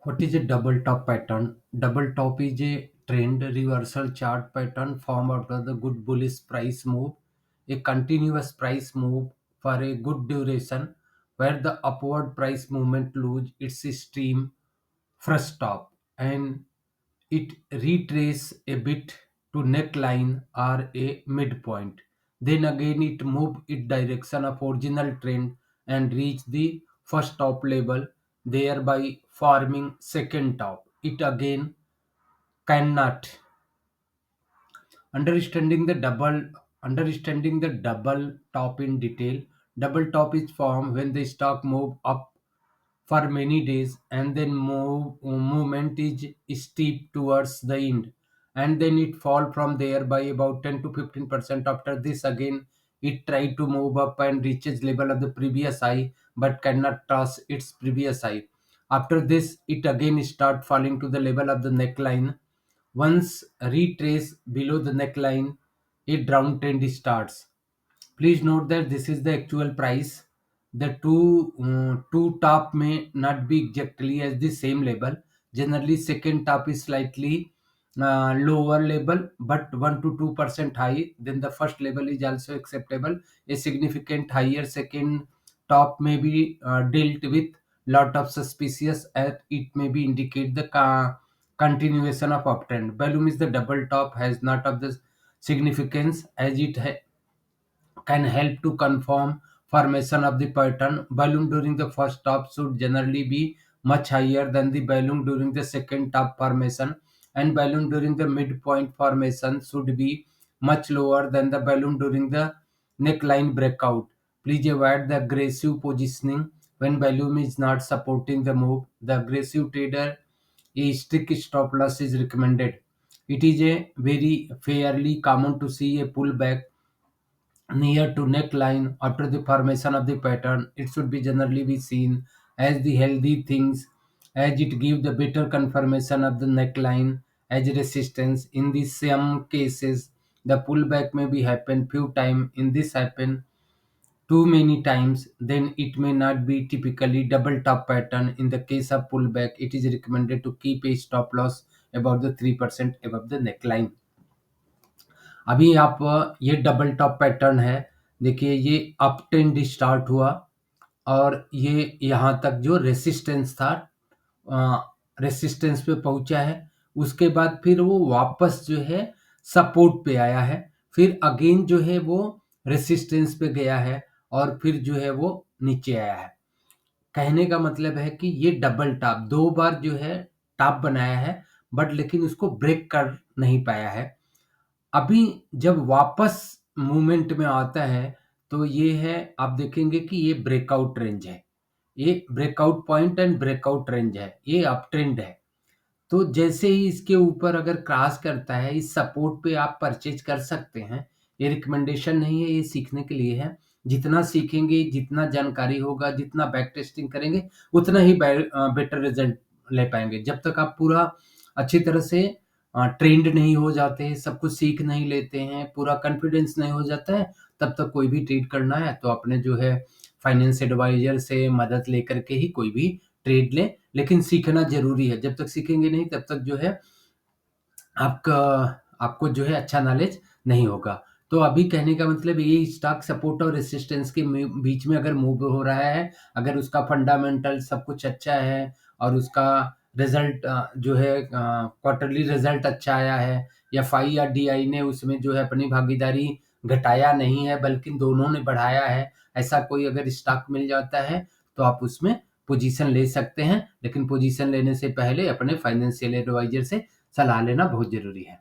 What is a double top pattern? Double top is a trend reversal chart pattern formed after the good bullish price move, a continuous price move for a good duration where the upward price movement lose its stream first top and it retrace a bit to neckline or a midpoint. Then again it move its direction of original trend and reach the first top level, thereby forming second top. It again cannot. Understanding the double top in detail. Double top is formed when the stock move up for many days and then movement is steep towards the end and then it fall from there by about 10 to 15%. After this again it try to move up and reaches level of the previous high but cannot touch its previous high. After this it again start falling to the level of the neckline. Once retrace below the neckline, a downtrend starts. Please note that this is the actual price. The two top may not be exactly as the same level. Generally, second top is slightly lower level, but 1 to 2% high. Then the first level is also acceptable. A significant higher second top may be dealt with lot of suspicious as it may be indicate the continuation of uptrend. Balloon is the double top has not of the significance as it can help to confirm formation of the pattern. Balloon during the first top should generally be much higher than the balloon during the second top formation, and balloon during the midpoint formation should be much lower than the balloon during the neckline breakout. Please avoid the aggressive positioning when balloon is not supporting the move. The aggressive trader, a strict stop loss is recommended. It is a very fairly common to see a pullback near to neckline after the formation of the pattern. It should be generally be seen as the healthy things as it gives the better confirmation of the neckline as resistance. In the some cases the pullback may be happen few times. In this happen too many times, then it may not be typically double top pattern. In the case of pullback it is recommended to keep a stop loss about the 3% above the neckline. अभी आप ये double top pattern है। देखिए ये up trend start हुआ और ये यहाँ तक जो रेसिस्टेंस था रेसिस्टेंस पे पहुंचा है। उसके बाद फिर वो वापस जो है सपोर्ट पे आया है, फिर अगेन जो है वो रेसिस्टेंस पे गया है और फिर जो है वो नीचे आया है। कहने का मतलब है कि ये डबल टॉप दो बार जो है टॉप बनाया है, बट लेकिन उसको ब्रेक कर नहीं पाया है। अभी जब वापस मूवमेंट में आता है तो ये है, आप देखेंगे कि ये ब्रेकआउट रेंज है, ये breakout point and breakout range है, ये अप ट्रेंड है। तो जैसे ही इसके ऊपर अगर क्रॉस करता है इस सपोर्ट पे आप परचेज कर सकते हैं। ये रिकमेंडेशन नहीं है, ये सीखने के लिए है। जितना सीखेंगे, जितना जानकारी होगा, जितना बैक टेस्टिंग करेंगे, उतना ही बेटर रिजल्ट ले पाएंगे। जब तक आप पूरा अच्छी तरह से ट्रेंड नहीं हो जाते, सब कुछ सीख नहीं लेते हैं, पूरा कॉन्फिडेंस नहीं हो जाता है, तब तक कोई भी ट्रेड करना है तो अपने जो है फाइनेंस एडवाइजर से मदद लेकर के ही कोई भी ट्रेड लें। लेकिन सीखना ज़रूरी है, जब तक सीखेंगे नहीं तब तक जो है आपका आपको जो है अच्छा नॉलेज नहीं होगा। तो अभी कहने का मतलब ये स्टॉक सपोर्ट और रेजिस्टेंस के बीच में अगर मूव हो रहा है, अगर उसका फंडामेंटल सब कुछ अच्छा है और उसका रिजल्ट जो है क्वार्टरली रिजल्ट अच्छा आया है, एफआई या डीआई ने उसमें जो है अपनी भागीदारी घटाया नहीं है बल्कि दोनों ने बढ़ाया है, ऐसा कोई अगर स्टॉक मिल जाता है तो आप उसमें पोजीशन ले सकते हैं। लेकिन पोजीशन लेने से पहले अपने फाइनेंशियल एडवाइजर से सलाह लेना बहुत ज़रूरी है।